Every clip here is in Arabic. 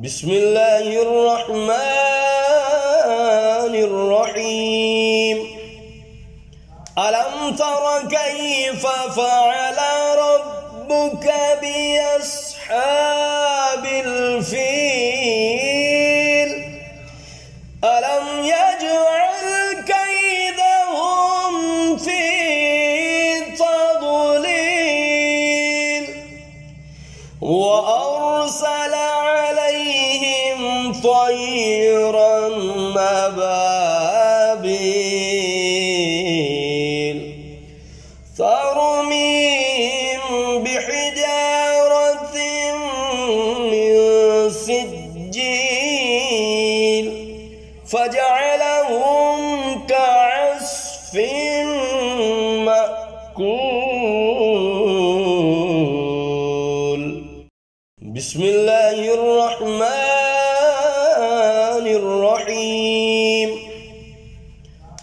بسم الله الرحمن الرحيم. ألم تر كيف فعل ربك بأصحاب الفيل؟ ألم يجعل كيدهم في تضليل وأرسل عليهم طيرا أبابيل ترميهم بحجارة من سجيل فجعلهم كعصف مأكول. بسم الله الرحمن الرحيم.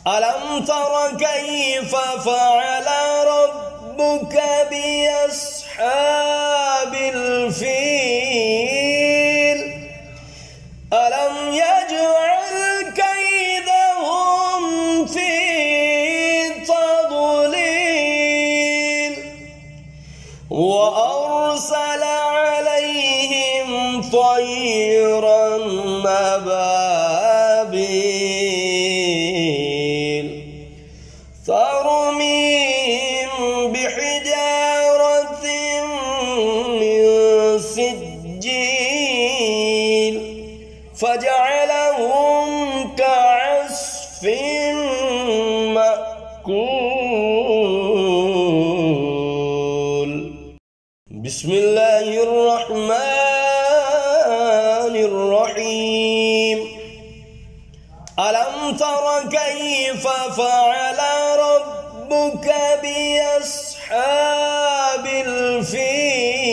ألم تر كيف فعل ربك بأصحاب الفيل؟ ألم يجعل كيدهم في تضليل وأرسل عليهم طيرا أبابيل ترميهم بحجارة من سجيل فجعلهم كعصف مأكول. بسم الله الرحمن الرحيم. ألم تر كيف فعل ربك بأصحاب الفيل؟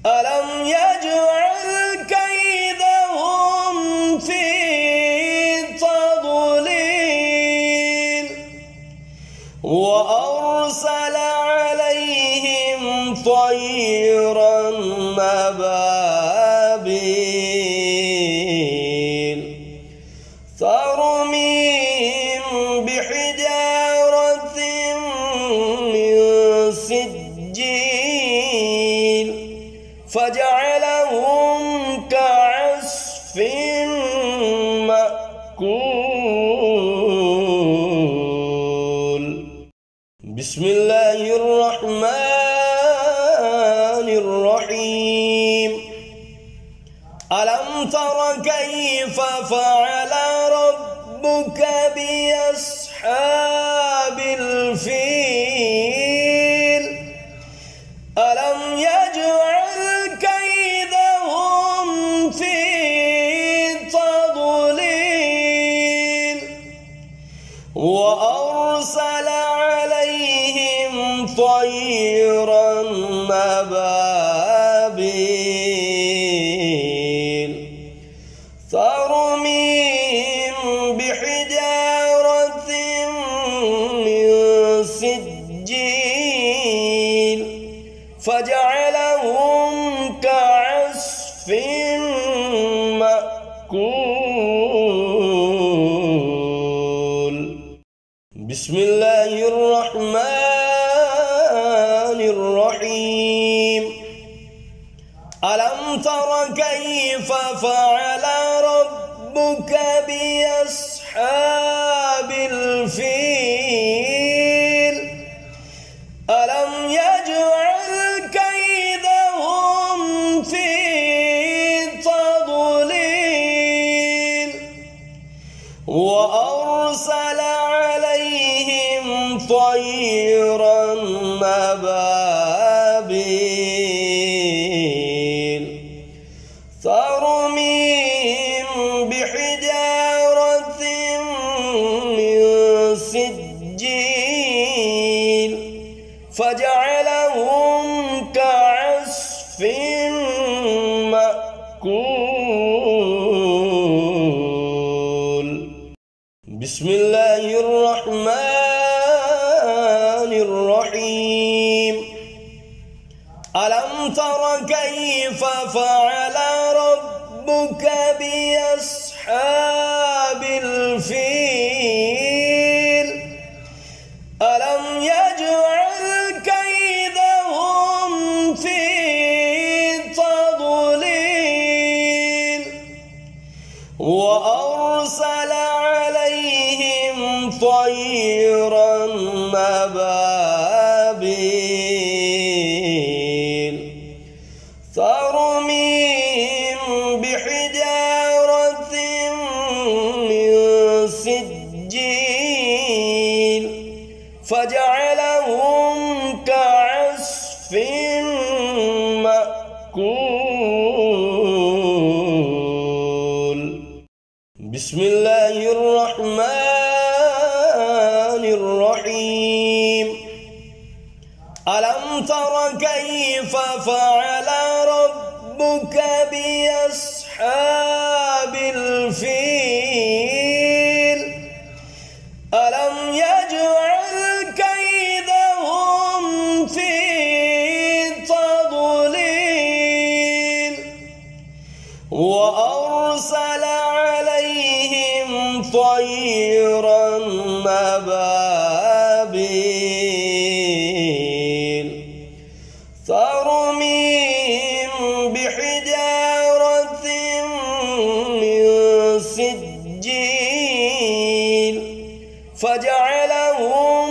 ألم يجعل كيدهم في تضليل وأرسل عليهم طيرا أبابيل ترميهم بحجارة من سجيل فجعلهم كعصف مأكول. بسم الله الرحمن الرحيم. ألم تر كيف فعل ربك بأصحاب الفيل؟ ألم يجعل كيدهم في تضليل وأرسل عليهم طيرا أبابيل ترميهم بحجارة من سجيل فجعلهم كعصف مأكول. بسم الله الرحمن الرحيم. ألم تر كيف فعل ربك بأصحاب الفيل؟ ألم يجعل كيدهم في تضليل وأرسل عليهم طيرا أبابيل ترميهم بحجارة من سجيل فجعلهم كعصف مأكول. بسم الله الرحمن الرحيم. ألم تر كيف فعل ربك بأصحاب الفيل ألم يجعل كيدهم في تضليل وأرسل عليهم طيرا أبابيل ترميهم بحجارة من سجيل فجعلهم كعصف مأكول. بسم الله الرحمن الرحيم. ألم تر كيف فعل ربك بأصحاب الفيل ألم يجعل كيدهم في تضليل وأرسل عليهم طيرا أبابيل ترميهم بحجارة من سجيل فجعلهم